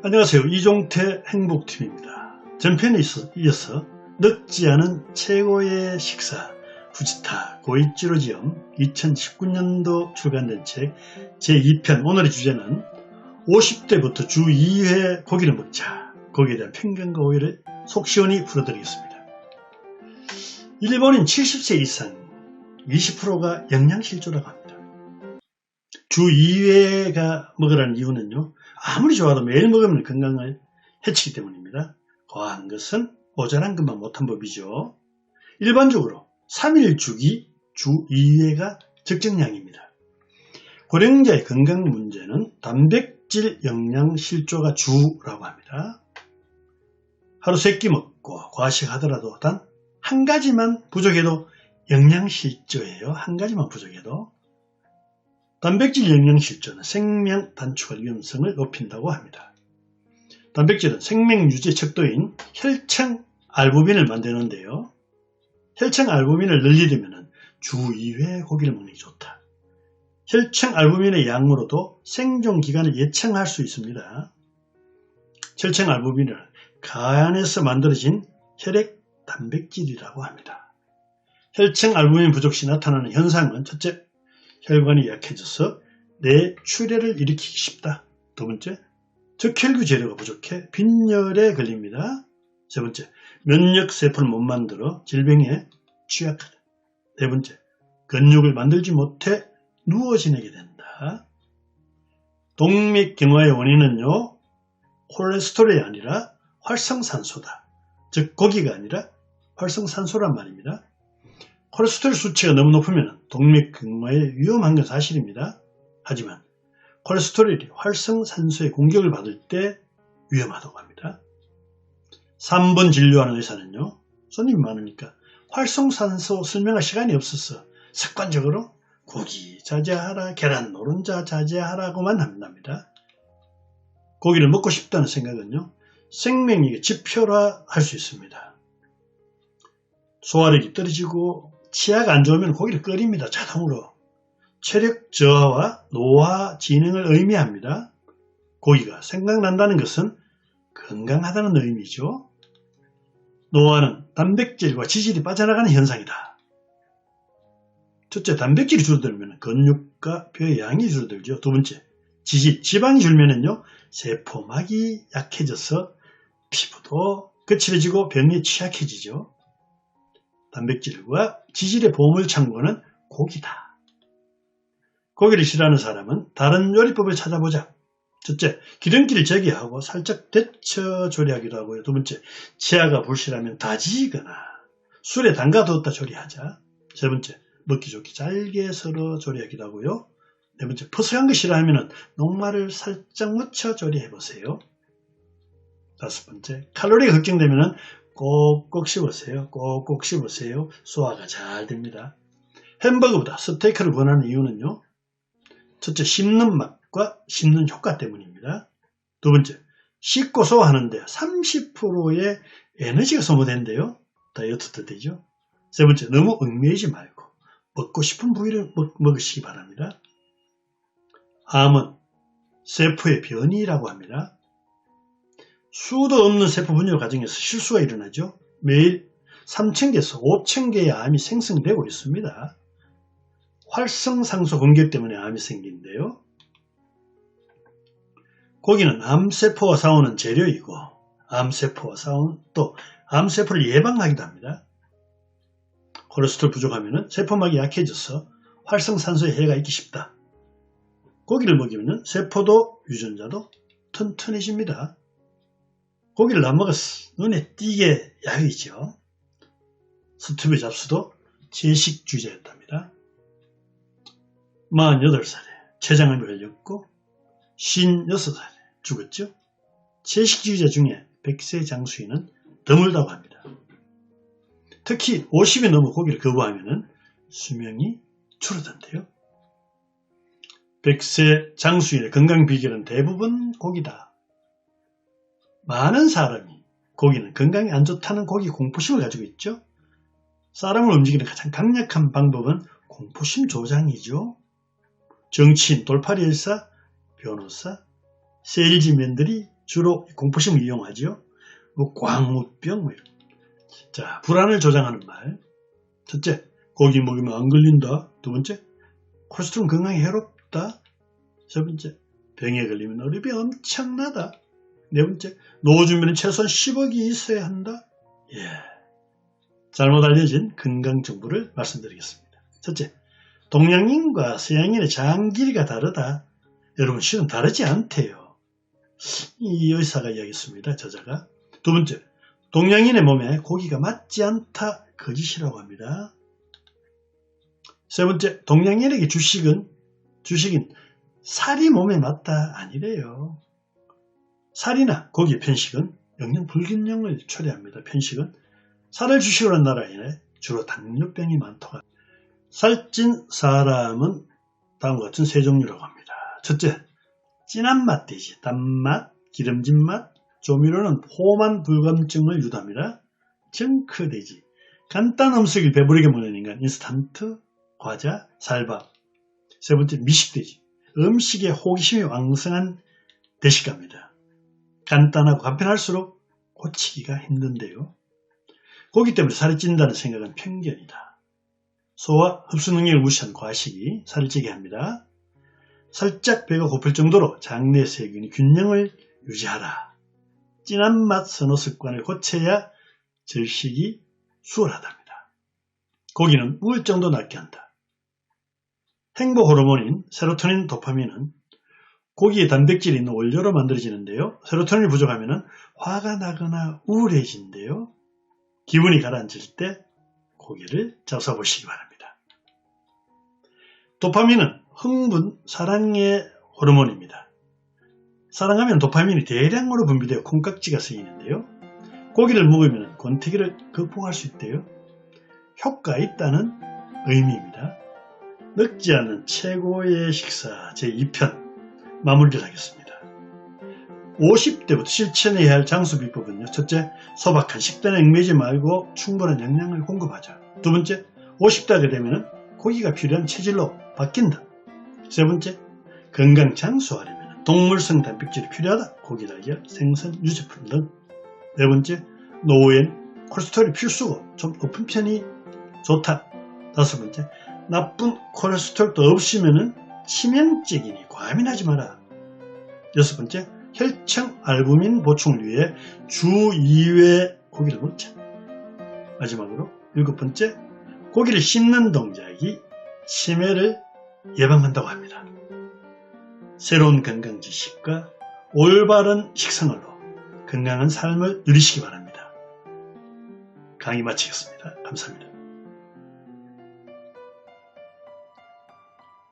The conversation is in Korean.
안녕하세요. 이종태 행복팀입니다. 전편에 이어서 늙지 않은 최고의 식사 후지타 고이치로지엄 2019년도 출간된 책 제2편, 오늘의 주제는 50대부터 주 2회 고기를 먹자, 거기에 대한 편견과 오해를 속 시원히 풀어드리겠습니다. 일본인 70세 이상 20%가 영양실조라고 합니다. 주 2회가 먹으라는 이유는요, 아무리 좋아도 매일 먹으면 건강을 해치기 때문입니다. 과한 것은 모자란 것만 못한 법이죠. 일반적으로 3일 주기 주 2회가 적정량입니다. 고령자의 건강 문제는 단백질 영양 실조가 주라고 합니다. 하루 3끼 먹고 과식하더라도 단 한 가지만 부족해도 영양 실조예요. 한 가지만 부족해도. 단백질 영양 실조는 생명 단축할 위험성을 높인다고 합니다. 단백질은 생명 유지 척도인 혈청 알부민을 만드는데요. 혈청 알부민을 늘리려면 주 2회 고기를 먹는 게 좋다. 혈청 알부민의 양으로도 생존 기간을 예측할 수 있습니다. 혈청 알부민은 간에서 만들어진 혈액 단백질이라고 합니다. 혈청 알부민 부족 시 나타나는 현상은 첫째, 혈관이 약해져서 뇌출혈을 일으키기 쉽다. 두 번째, 적혈구 재료가 부족해 빈혈에 걸립니다. 세 번째, 면역세포를 못 만들어 질병에 취약하다. 네 번째, 근육을 만들지 못해 누워 지내게 된다. 동맥경화의 원인은요, 콜레스테롤이 아니라 활성산소다. 즉 고기가 아니라 활성산소란 말입니다. 콜레스테롤 수치가 너무 높으면 동맥경화에 위험한 건 사실입니다. 하지만 콜레스테롤이 활성산소의 공격을 받을 때 위험하다고 합니다. 3번 진료하는 의사는요, 손님이 많으니까 활성산소 설명할 시간이 없어서 습관적으로 고기 자제하라, 계란 노른자 자제하라고만 합니다. 고기를 먹고 싶다는 생각은요, 생명력의 지표화할 수 있습니다. 소화력이 떨어지고 치아가 안 좋으면 고기를 끓입니다. 자동으로. 체력 저하와 노화 진행을 의미합니다. 고기가 생각난다는 것은 건강하다는 의미죠. 노화는 단백질과 지질이 빠져나가는 현상이다. 첫째, 단백질이 줄어들면 근육과 뼈의 양이 줄어들죠. 두 번째, 지질, 지방이 줄면은요, 세포막이 약해져서 피부도 거칠어지고 병에 취약해지죠. 단백질과 지질의 보물창고는 고기다. 고기를 싫어하는 사람은 다른 요리법을 찾아보자. 첫째, 기름기를 제거하고 살짝 데쳐 조리하기도 하고요. 두 번째, 치아가 불실하면 다지거나 술에 담가두었다 조리하자. 세 번째, 먹기 좋게 잘게 썰어 조리하기도 하고요. 네 번째, 퍼석한 거 싫어하면 녹말을 살짝 묻혀 조리해보세요. 다섯 번째, 칼로리가 걱정되면 꼭꼭 씹으세요. 꼭꼭 씹으세요. 소화가 잘 됩니다. 햄버거보다 스테이크를 권하는 이유는요, 첫째, 씹는 맛과 씹는 효과 때문입니다. 두 번째, 씹고 소화하는데 30%의 에너지가 소모된대요. 다이어트도 되죠. 세 번째, 너무 얽매이지 말고 먹고 싶은 부위를 먹으시기 바랍니다. 암은 세포의 변이라고 합니다. 수도 없는 세포 분열 과정에서 실수가 일어나죠. 매일 3,000개에서 5,000개의 암이 생성되고 있습니다. 활성산소 공격 때문에 암이 생긴데요. 고기는 암세포와 싸우는 재료이고, 암세포와 싸운 또 암세포를 예방하기도 합니다. 콜레스테롤 부족하면 세포막이 약해져서 활성산소에 해가 있기 쉽다. 고기를 먹이면 세포도 유전자도 튼튼해집니다. 고기를 안 먹었어. 눈에 띄게 약이죠. 스티브 잡스도 채식주의자였답니다. 48살에 췌장암이 걸렸고 56살에 죽었죠. 채식주의자 중에 100세 장수인은 드물다고 합니다. 특히 50이 넘어 고기를 거부하면 수명이 줄어든대요. 100세 장수인의 건강 비결은 대부분 고기다. 많은 사람이 고기는 건강에 안 좋다는 고기 공포심을 가지고 있죠. 사람을 움직이는 가장 강력한 방법은 공포심 조장이죠. 정치인, 돌팔이 일사, 변호사, 세일즈맨들이 주로 공포심을 이용하죠. 뭐 광우병 뭐 이런. 자, 불안을 조장하는 말. 첫째, 고기 먹으면 안 걸린다. 두 번째, 콜레스테롤 건강에 해롭다. 세 번째, 병에 걸리면 어렵이 엄청나다. 네 번째, 노후 준비는 최소한 10억이 있어야 한다. 예, 잘못 알려진 건강 정보를 말씀드리겠습니다. 첫째, 동양인과 서양인의 장 길이가 다르다. 여러분, 실은 다르지 않대요. 이 의사가 이야기했습니다. 저자가. 두 번째, 동양인의 몸에 고기가 맞지 않다. 거짓이라고 합니다. 세 번째, 동양인에게 주식인 살이 몸에 맞다. 아니래요. 살이나 고기, 편식은 영양 불균형을 초래합니다. 편식은 살을 주식으로 한 나라에 주로 당뇨병이 많다고 합니다. 살찐 사람은 다음과 같은 세 종류라고 합니다. 첫째, 진한 맛돼지, 단맛, 기름진 맛, 조미료는 포만 불감증을 유도합니다. 정크돼지, 간단 음식을 배부르게 먹는 인간, 인스턴트, 과자, 살밥. 세 번째, 미식돼지, 음식에 호기심이 왕성한 대식가입니다. 간단하고 간편할수록 고치기가 힘든데요. 고기 때문에 살이 찐다는 생각은 편견이다. 소화 흡수 능력을 무시한 과식이 살을 찌게 합니다. 살짝 배가 고플 정도로 장내 세균이 균형을 유지하라. 진한 맛 선호 습관을 고쳐야 절식이 수월하답니다. 고기는 우울증도 낫게 한다. 행복 호르몬인 세로토닌, 도파민은 고기의 단백질이 있는 원료로 만들어지는데요. 세로토닌이 부족하면 화가 나거나 우울해진대요. 기분이 가라앉을 때 고기를 잡숴보시기 바랍니다. 도파민은 흥분, 사랑의 호르몬입니다. 사랑하면 도파민이 대량으로 분비되어 콩깍지가 쓰이는데요. 고기를 먹으면 권태기를 극복할 수 있대요. 효과 있다는 의미입니다. 늙지 않는 최고의 식사 제2편 마무리를 하겠습니다. 50대부터 실천해야 할 장수 비법은요. 첫째, 소박한 식단에 얽매이지 말고 충분한 영양을 공급하자. 두 번째, 50대가 되면 고기가 필요한 체질로 바뀐다. 세 번째, 건강 장수하려면 동물성 단백질이 필요하다. 고기, 달걀, 생선, 유제품 등. 네 번째, 노후엔 콜레스테롤이 필수고 좀 높은 편이 좋다. 다섯 번째, 나쁜 콜레스테롤도 없으면 치명적이니 과민하지 마라. 여섯 번째, 혈청 알부민 보충을 위해 주 2회 고기를 먹자. 마지막으로 일곱 번째, 고기를 씹는 동작이 치매를 예방한다고 합니다. 새로운 건강 지식과 올바른 식생활로 건강한 삶을 누리시기 바랍니다. 강의 마치겠습니다. 감사합니다.